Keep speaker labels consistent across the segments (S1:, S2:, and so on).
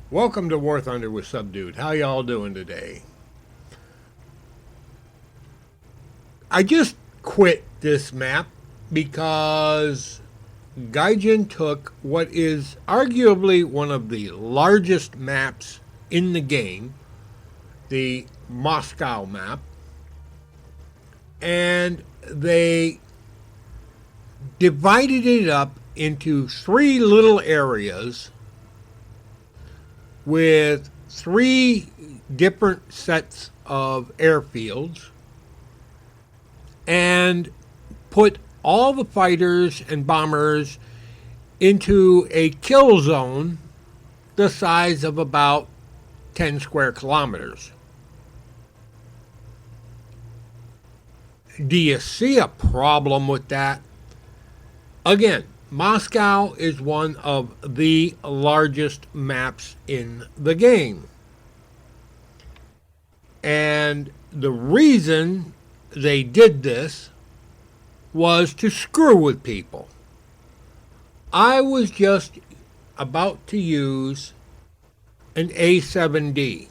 S1: Welcome to War Thunder with Subdued. How y'all doing today? I just quit this map because Gaijin took what is arguably one of the largest maps in the game, the Moscow map, and they divided it up into three little areas with three different sets of airfields and put all the fighters and bombers into a kill zone the size of about 10 square kilometers. Do you see a problem with that? Again, Moscow is one of the largest maps in the game. And the reason they did this was to screw with people. I was just about to use an A7D.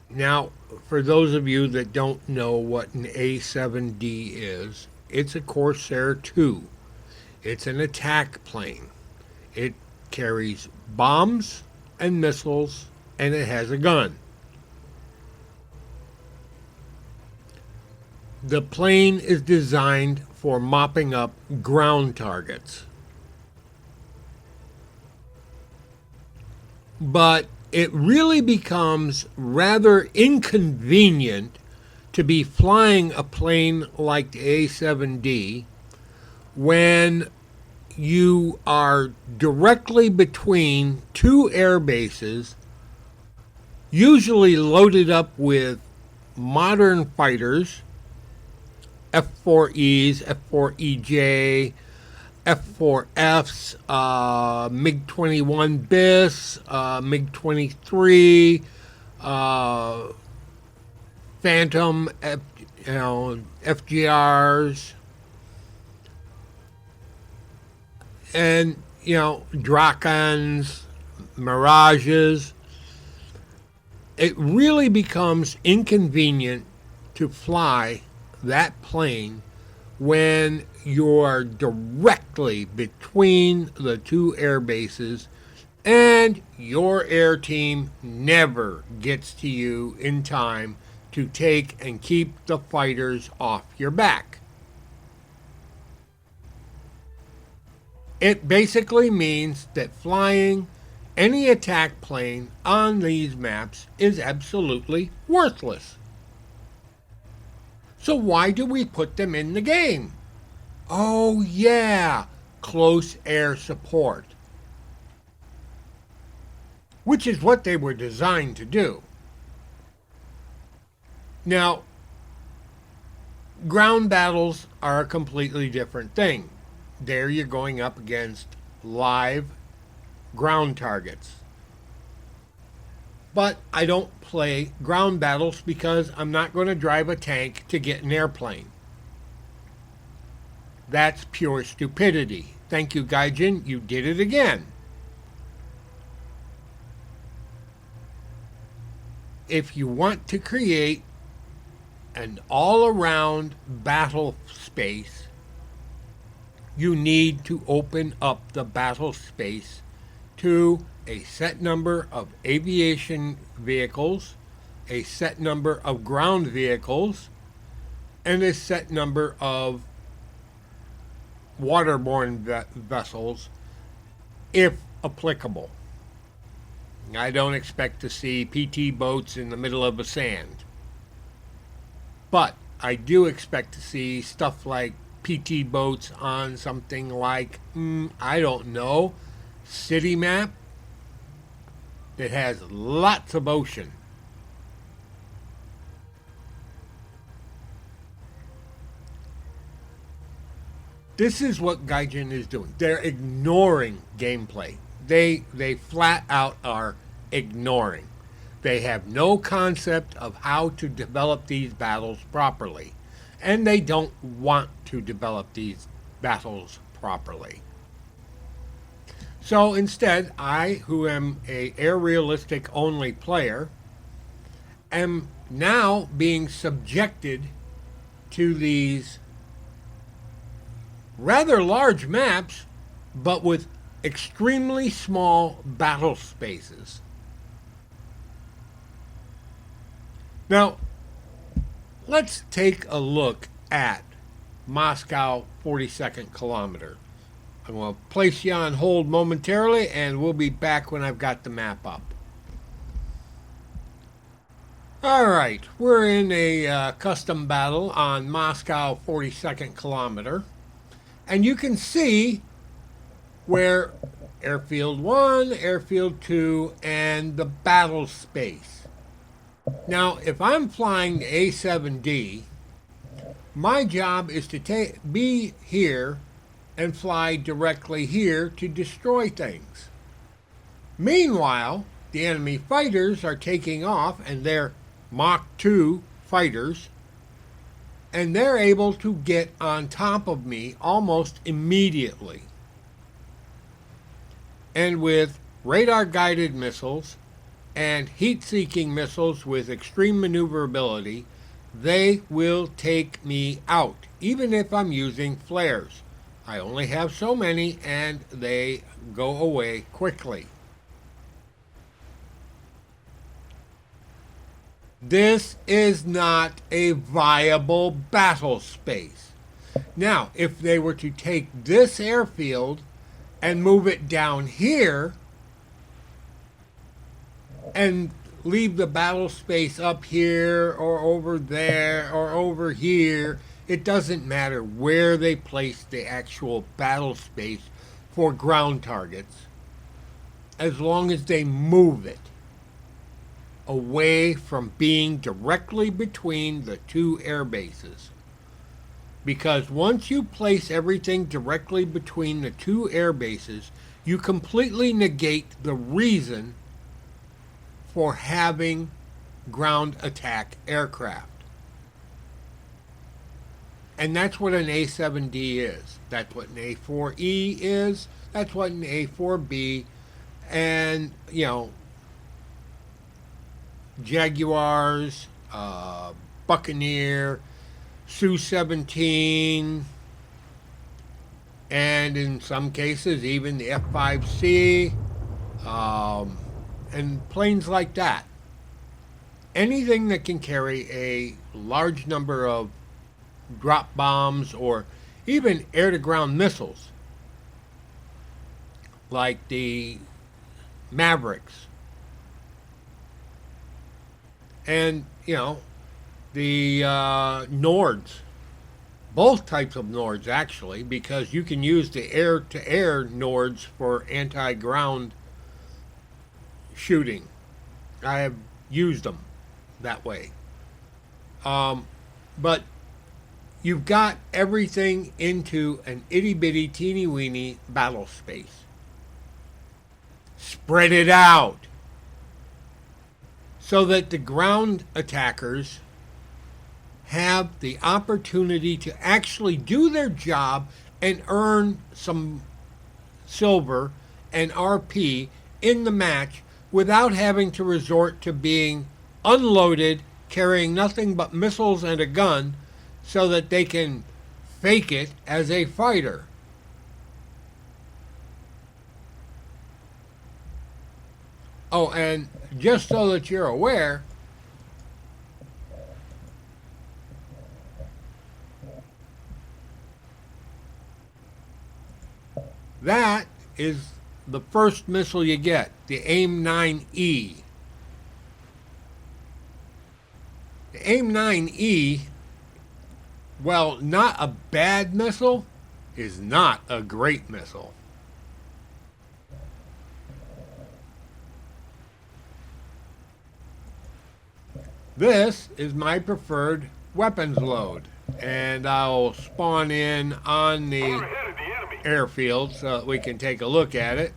S1: Now, for those of you that don't know what an A7D is, it's a Corsair 2. It's an attack plane. It carries bombs and missiles, and it has a gun. The plane is designed for mopping up ground targets. But it really becomes rather inconvenient to be flying a plane like the A7D when you are directly between two air bases, usually loaded up with modern fighters, F-4Es, F-4EJ, F-4Fs, MiG-21 BIS, MiG-23, Phantom, FGRs, and, Drakons, Mirages. It really becomes inconvenient to fly that plane when you're directly between the two air bases and your air team never gets to you in time to take and keep the fighters off your back. It basically means that flying any attack plane on these maps is absolutely worthless. So why do we put them in the game? Oh yeah, close air support. Which is what they were designed to do. Now, ground battles are a completely different thing. There you're going up against live ground targets. But I don't play ground battles because I'm not going to drive a tank to get an airplane. That's pure stupidity. Thank you, Gaijin. You did it again. If you want to create an all-around battle space, you need to open up the battle space to a set number of aviation vehicles, a set number of ground vehicles, and a set number of waterborne vessels, if applicable. I don't expect to see PT boats in the middle of the sand. But I do expect to see stuff like PT boats on something like, I don't know, city map that has lots of ocean. This is what Gaijin is doing. They're ignoring gameplay. They flat out are ignoring. They have no concept of how to develop these battles properly. And they don't want to develop these battles properly. So instead, I, who am a air realistic only player, am now being subjected to these rather large maps, but with extremely small battle spaces. Now, let's take a look at Moscow 42nd kilometer. I'm going to place you on hold momentarily, and we'll be back when I've got the map up. All right, we're in a custom battle on Moscow 42nd kilometer, and you can see where Airfield 1, Airfield 2, and the battle space. Now, if I'm flying the A7D, my job is to be here and fly directly here to destroy things. Meanwhile, the enemy fighters are taking off, and they're Mach 2 fighters, and they're able to get on top of me almost immediately. And with radar-guided missiles and heat-seeking missiles with extreme maneuverability, they will take me out, even if I'm using flares. I only have so many, and they go away quickly. This is not a viable battle space. Now, if they were to take this airfield and move it down here and leave the battle space up here or over there or over here, it doesn't matter where they place the actual battle space for ground targets, as long as they move it away from being directly between the two air bases. Because once you place everything directly between the two air bases, you completely negate the reason for having ground attack aircraft. And that's what an A7D is. That's what an A4E is. That's what an A4B and, Jaguars, Buccaneer, Su-17, and in some cases even the F-5C, and planes like that. Anything that can carry a large number of drop bombs or even air-to-ground missiles, like the Mavericks. And, the Nords. Both types of Nords, actually, because you can use the air-to-air Nords for anti-ground shooting. I have used them that way. But you've got everything into an itty-bitty, teeny-weeny battle space. Spread it out so that the ground attackers have the opportunity to actually do their job and earn some silver and RP in the match without having to resort to being unloaded, carrying nothing but missiles and a gun, so that they can fake it as a fighter. Oh, and just so that you're aware, that is the first missile you get, the AIM-9E. The AIM-9E, while not a bad missile, is not a great missile. This is my preferred weapons load, and I'll spawn in on the airfield so that we can take a look at it.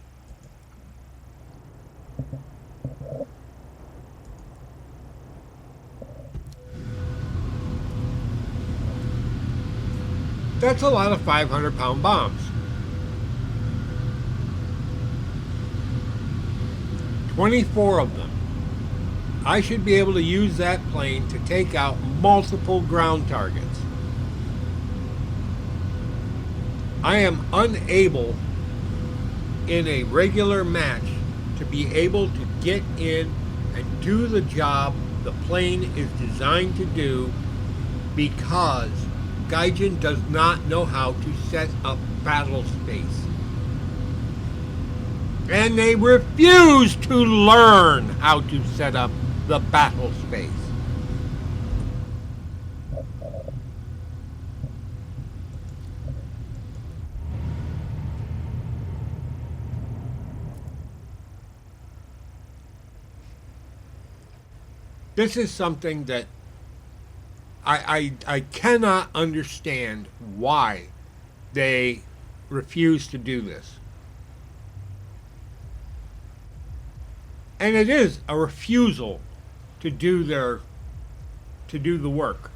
S1: That's a lot of 500-pound bombs. 24 of them. I should be able to use that plane to take out multiple ground targets. I am unable in a regular match to be able to get in and do the job the plane is designed to do because Gaijin does not know how to set up battle space. And they refuse to learn how to set up the battle space. This is something that I cannot understand why they refuse to do this. And it is a refusal to do the work.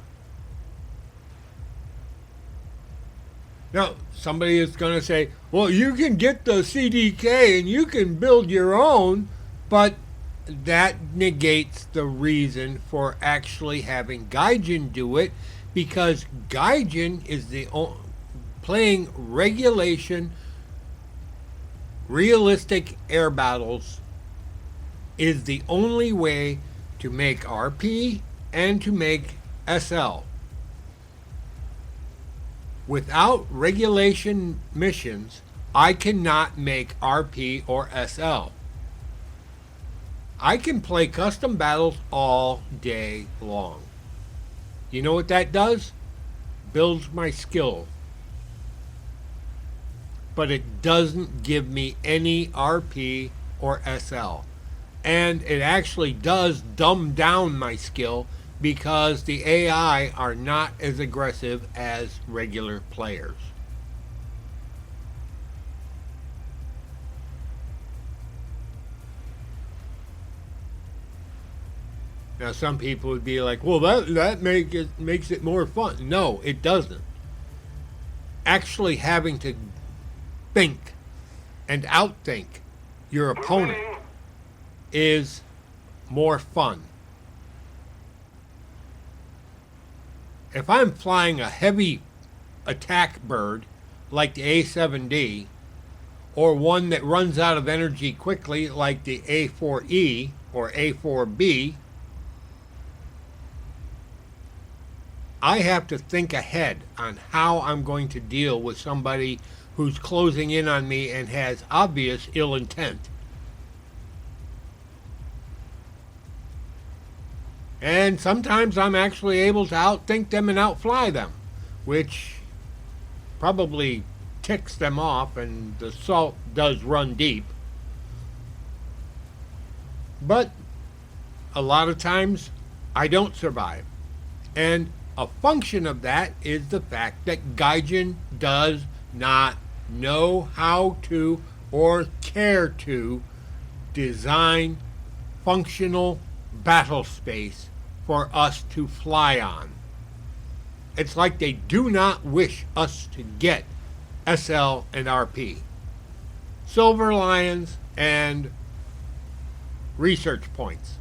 S1: Now, somebody is going to say, well, you can get the CDK and you can build your own, but that negates the reason for actually having Gaijin do it, because Gaijin is playing regulation, realistic air battles is the only way to make RP and to make SL. Without regulation missions, I cannot make RP or SL. I can play custom battles all day long. You know what that does? Builds my skill. But it doesn't give me any RP or SL. And it actually does dumb down my skill because the AI are not as aggressive as regular players. Now, some people would be like, well, that makes it more fun. No, it doesn't. Actually having to think and outthink your opponent is more fun. If I'm flying a heavy attack bird like the A7D, or one that runs out of energy quickly like the A4E or A4B, I have to think ahead on how I'm going to deal with somebody who's closing in on me and has obvious ill intent. And sometimes I'm actually able to outthink them and outfly them, which probably ticks them off, and the salt does run deep. But a lot of times I don't survive. And a function of that is the fact that Gaijin does not know how to or care to design functional battle space for us to fly on. It's like they do not wish us to get SL and RP, Silver Lions, and research points.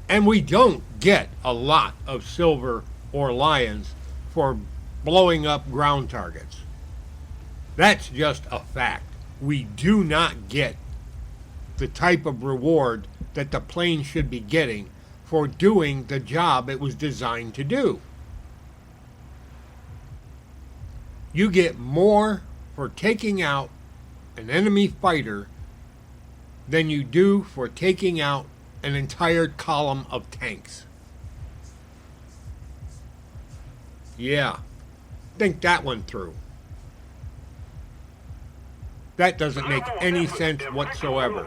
S1: And we don't get a lot of silver or lions for blowing up ground targets. That's just a fact. We do not get the type of reward that the plane should be getting for doing the job it was designed to do. You get more for taking out an enemy fighter than you do for taking out an entire column of tanks. Yeah, think that one through. That doesn't make any sense whatsoever.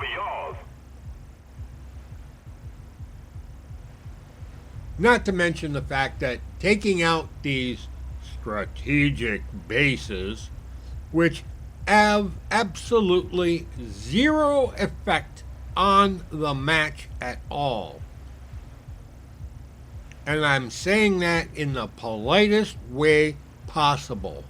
S1: Not to mention the fact that taking out these strategic bases, which have absolutely zero effect on the match at all. And I'm saying that in the politest way possible.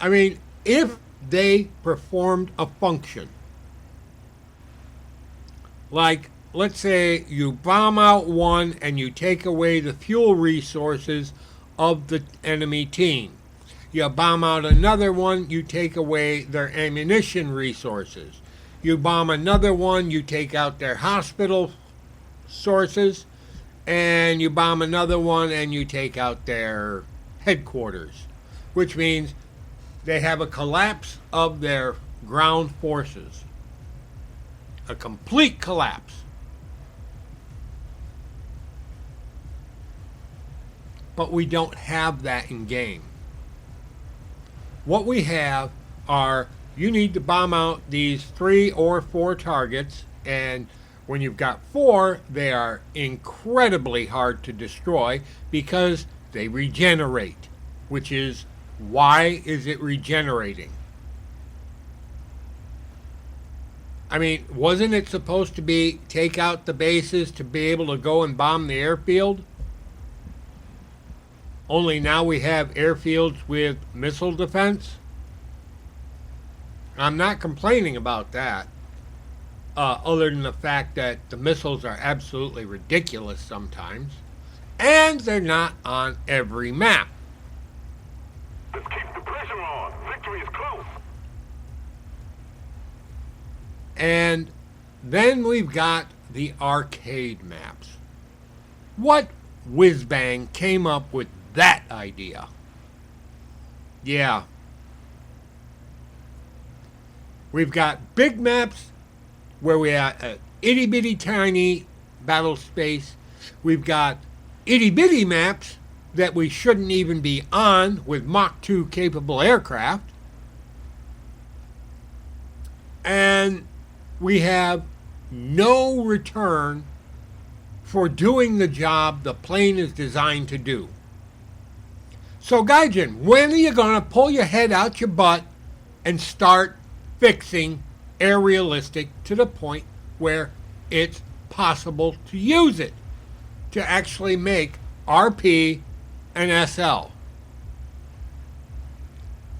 S1: I mean, if they performed a function, like let's say you bomb out one and you take away the fuel resources of the enemy team. You bomb out another one, you take away their ammunition resources. You bomb another one, you take out their hospital sources. And you bomb another one and you take out their headquarters, which means they have a collapse of their ground forces. A complete collapse. But we don't have that in game. What we have are, you need to bomb out these 3 or 4 targets, and when you've got 4, they are incredibly hard to destroy because they regenerate, which is, why is it regenerating? I mean, wasn't it supposed to be take out the bases to be able to go and bomb the airfield? Only now we have airfields with missile defense. I'm not complaining about that, other than the fact that the missiles are absolutely ridiculous sometimes, and they're not on every map.
S2: Let's keep the pressure on. Victory is close.
S1: And then we've got the arcade maps. What whiz-bang came up with that idea? Yeah. We've got big maps where we have an itty-bitty tiny battle space. We've got itty-bitty maps that we shouldn't even be on with Mach 2 capable aircraft. And we have no return for doing the job the plane is designed to do. So Gaijin, when are you going to pull your head out your butt and start fixing air realistic to the point where it's possible to use it to actually make RP and SL?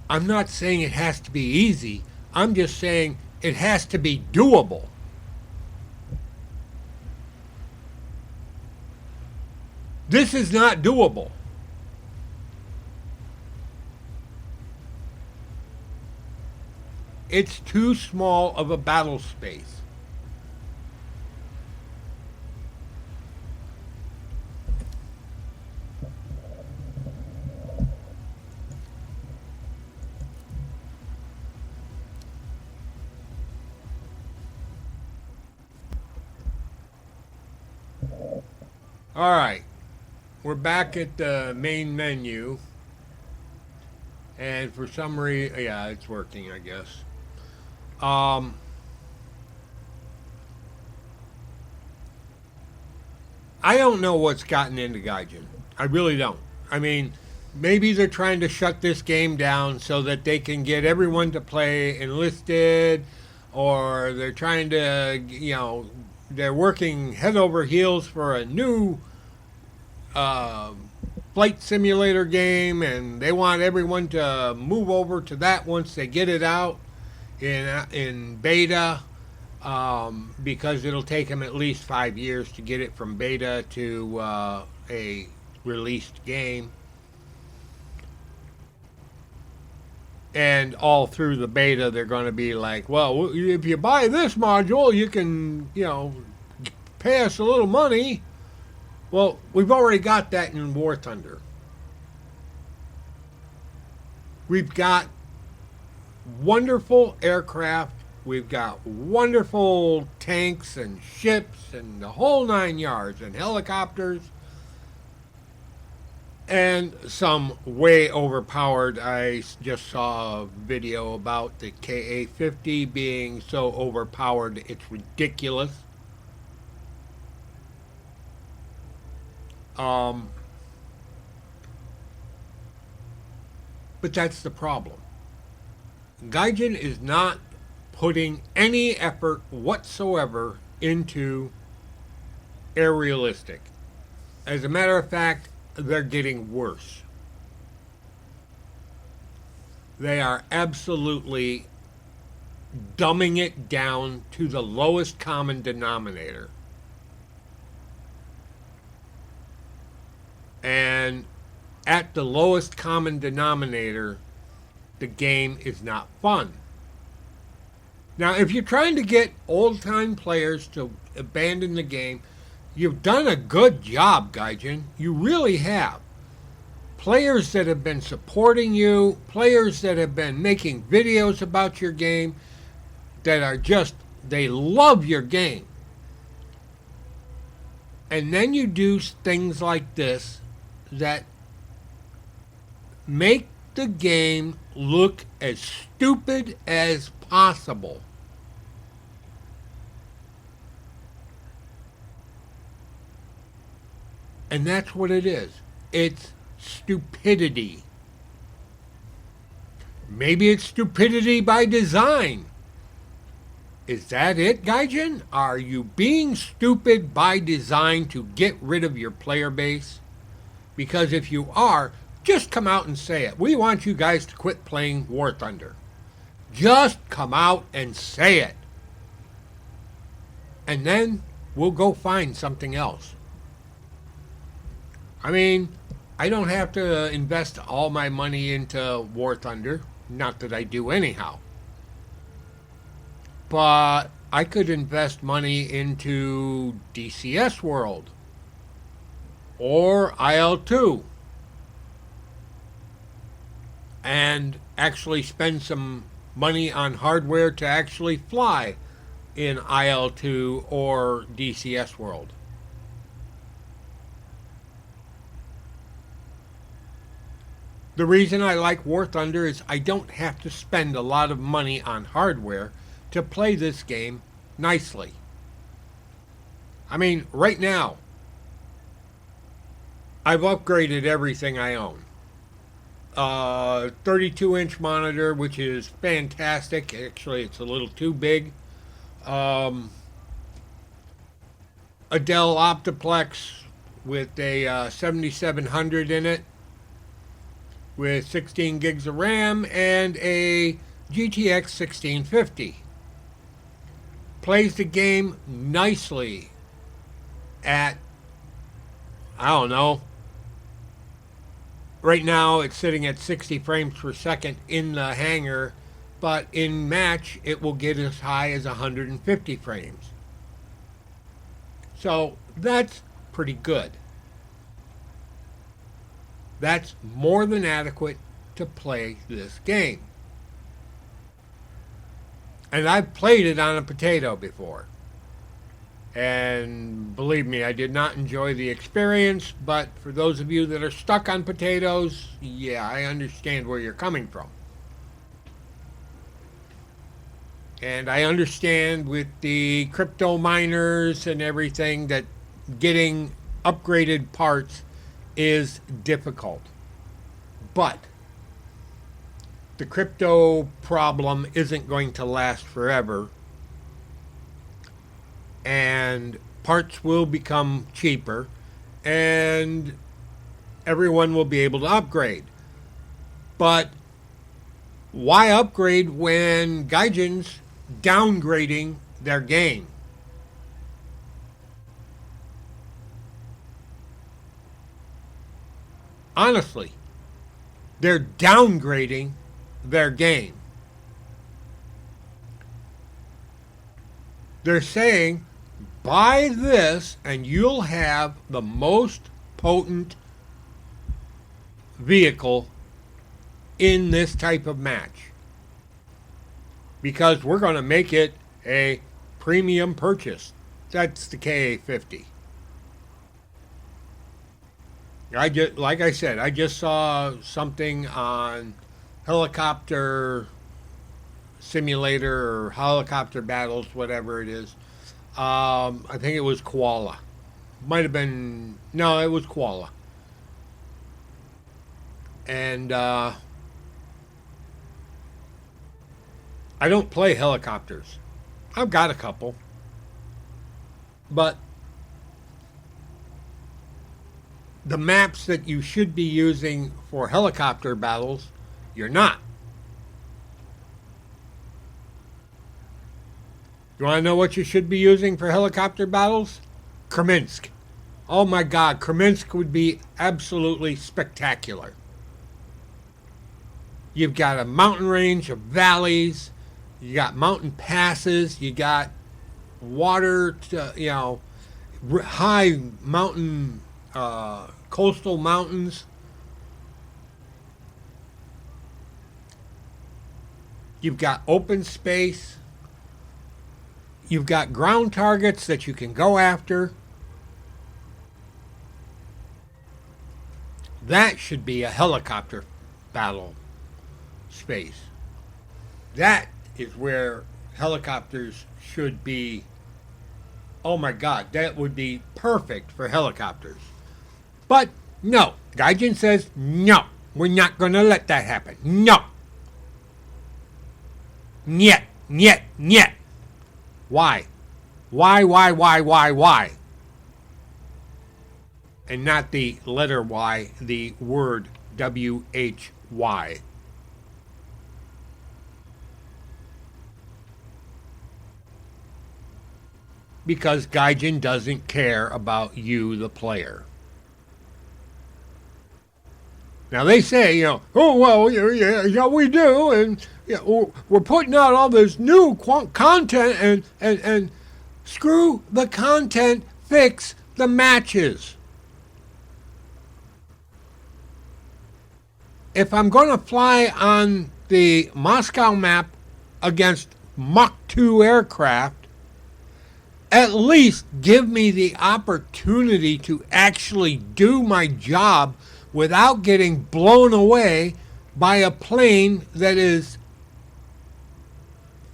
S1: I'm not saying it has to be easy. I'm just saying it has to be doable. This is not doable. It's too small of a battle space. All right, we're back at the main menu, and for some reason, yeah, it's working, I guess. I don't know what's gotten into Gaijin. I really don't. I mean, maybe they're trying to shut this game down so that they can get everyone to play enlisted, or they're trying to, they're working head over heels for a new flight simulator game, and they want everyone to move over to that once they get it out in beta, because it'll take them at least 5 years to get it from beta to a released game. And all through the beta, they're going to be like, well, if you buy this module, you can, pay us a little money. Well, we've already got that in War Thunder. We've got wonderful aircraft. We've got wonderful tanks and ships and the whole 9 yards, and helicopters. And some way overpowered. I just saw a video about the KA-50 being so overpowered it's ridiculous. But that's the problem. Gaijin is not putting any effort whatsoever into air realistic. As a matter of fact, they're getting worse. They are absolutely dumbing it down to the lowest common denominator. And at the lowest common denominator, the game is not fun. Now, if you're trying to get old-time players to abandon the game, you've done a good job, Gaijin. You really have. Players that have been supporting you, players that have been making videos about your game, that are just, they love your game. And then you do things like this that make the game look as stupid as possible. And that's what it is. It's stupidity. Maybe it's stupidity by design. Is that it, Gaijin? Are you being stupid by design to get rid of your player base? Because if you are, just come out and say it. We want you guys to quit playing War Thunder. Just come out and say it. And then we'll go find something else. I mean, I don't have to invest all my money into War Thunder. Not that I do anyhow. But I could invest money into DCS World or IL2 and actually spend some money on hardware to actually fly in IL2 or DCS World. The reason I like War Thunder is I don't have to spend a lot of money on hardware to play this game nicely. I mean, right now, I've upgraded everything I own. 32-inch monitor, which is fantastic. Actually, it's a little too big. A Dell Optiplex with a 7700 in it, with 16 gigs of RAM, and a GTX 1650. Plays the game nicely at, I don't know, right now it's sitting at 60 frames per second in the hangar, but in match it will get as high as 150 frames. So that's pretty good. That's more than adequate to play this game. And I've played it on a potato before. And believe me, I did not enjoy the experience, but for those of you that are stuck on potatoes, yeah, I understand where you're coming from. And I understand with the crypto miners and everything that getting upgraded parts is difficult. But the crypto problem isn't going to last forever, and parts will become cheaper, and everyone will be able to upgrade. But why upgrade when Gaijin's downgrading their game? Honestly, they're downgrading their game. They're saying, buy this and you'll have the most potent vehicle in this type of match, because we're going to make it a premium purchase. That's the KA-50. Like I said, I just saw something on Helicopter Simulator or Helicopter Battles, whatever it is. I think it was Koala. Might have been, no, it was Koala. And I don't play helicopters. I've got a couple. But the maps that you should be using for helicopter battles, you're not. You want to know what you should be using for helicopter battles? Kreminsk. Oh my God, Kreminsk would be absolutely spectacular. You've got a mountain range of valleys, you got mountain passes, you got water, high mountain, coastal mountains. You've got open space. You've got ground targets that you can go after. That should be a helicopter battle space. That is where helicopters should be. Oh my God, that would be perfect for helicopters. But no, Gaijin says no, we're not going to let that happen. No. Niet, niet, niet. Why? Why? And not the letter Y, the word W-H-Y. Because Gaijin doesn't care about you, the player. Now they say, oh, well, yeah, we do, and we're putting out all this new content, and screw the content, fix the matches. If I'm going to fly on the Moscow map against Mach 2 aircraft, at least give me the opportunity to actually do my job without getting blown away by a plane that is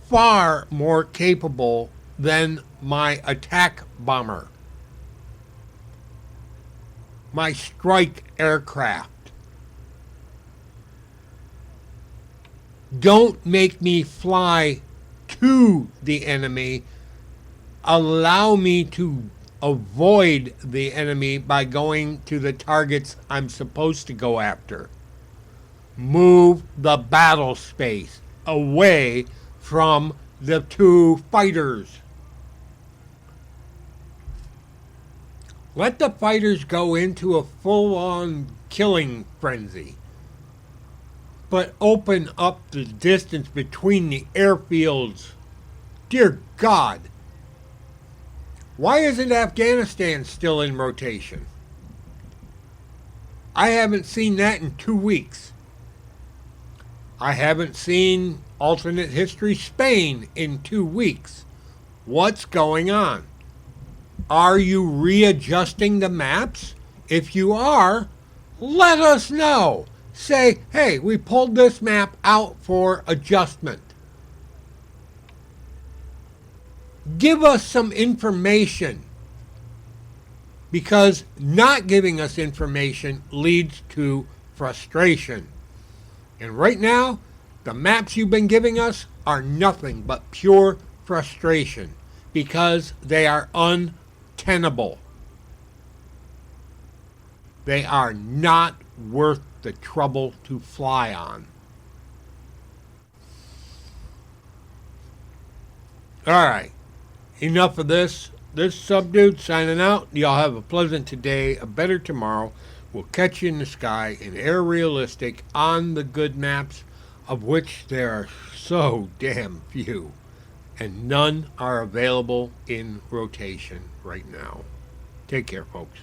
S1: far more capable than my attack bomber, my strike aircraft. Don't make me fly to the enemy. Allow me to avoid the enemy by going to the targets I'm supposed to go after. Move the battle space away from the two fighters. Let the fighters go into a full-on killing frenzy, but open up the distance between the airfields. Dear God. Why isn't Afghanistan still in rotation? I haven't seen that in 2 weeks. I haven't seen alternate history Spain in 2 weeks. What's going on? Are you readjusting the maps? If you are, let us know. Say, hey, we pulled this map out for adjustment. Give us some information, because not giving us information leads to frustration. And right now, the maps you've been giving us are nothing but pure frustration, because they are untenable. They are not worth the trouble to fly on. All right. Enough of this. This subdude signing out. Y'all have a pleasant today, a better tomorrow. We'll catch you in the sky in Air Realistic on the good maps, of which there are so damn few, and none are available in rotation right now. Take care, folks.